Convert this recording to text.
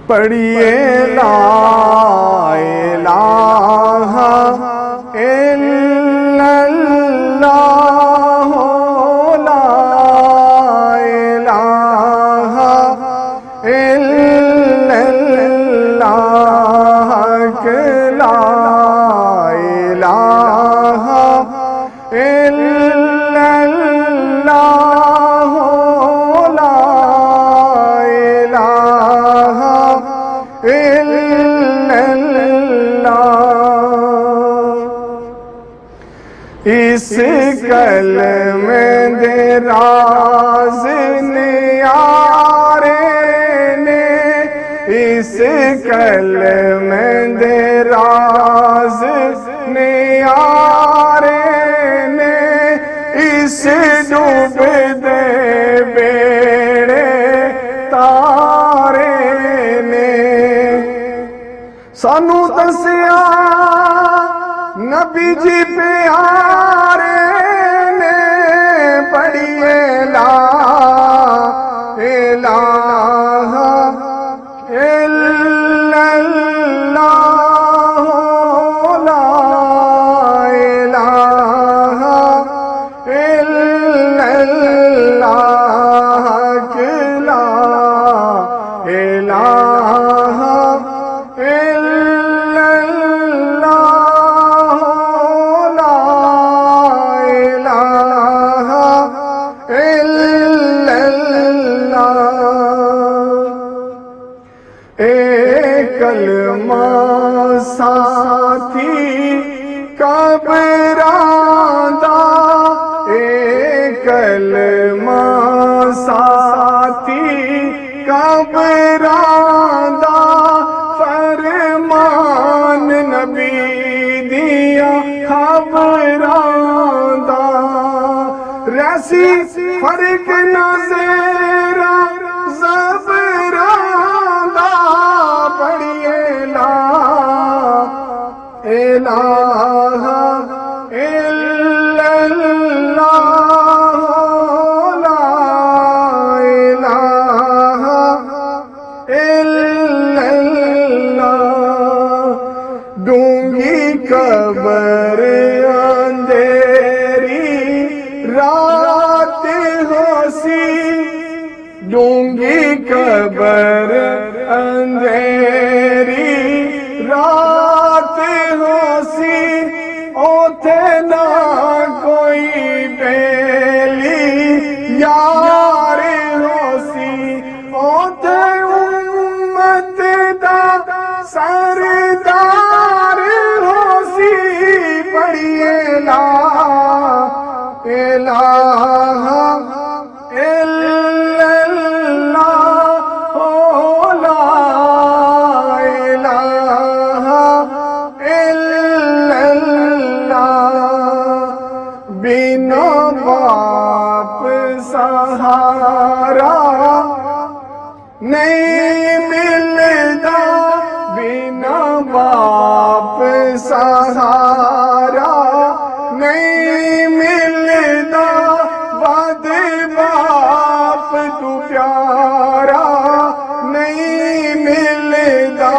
پڑھیے لا الہ الا اللہ، لا الہ الا اللہ، لا الہ الا اللہ، لا الہ الا اللہ۔ اس کلمے دے راز نیارے نے، اس کلمے دے راز نیارے نے، اس ڈوب دے بیڑے تارے نے سانو دسیا نبی جی پیارے نے، پڑھیے لا الہ الا اللہ، لا الہ الا اللہ، لا الہ الا اللہ، لا الہ الا اللہ۔ ایک کلمہ ساتھی قبراندا، ایک کلمہ ساتھی قبراندا، فرمان نبی دیا خبراندا، ریسی فرق نظیرہ زبراندا، پڑھیے لا الہ الا اللہ، لا الہ الا اللہ۔ ڈونگی قبر اندھیری رات ہو سی، ڈونگی قبر اندھیری رات ہو سی، اوتھے نہ کوئی بیلی یار ہو سی، اوتھے امت دا سردار ہو سی، پڑھیے لا الہ الا اللہ، لا الہ الا اللہ۔ بنا باپ سہارا نہیں ملدا، بنا باپ سہارا نہیں ملدا، ود باپ تو پیارا نہیں ملدا،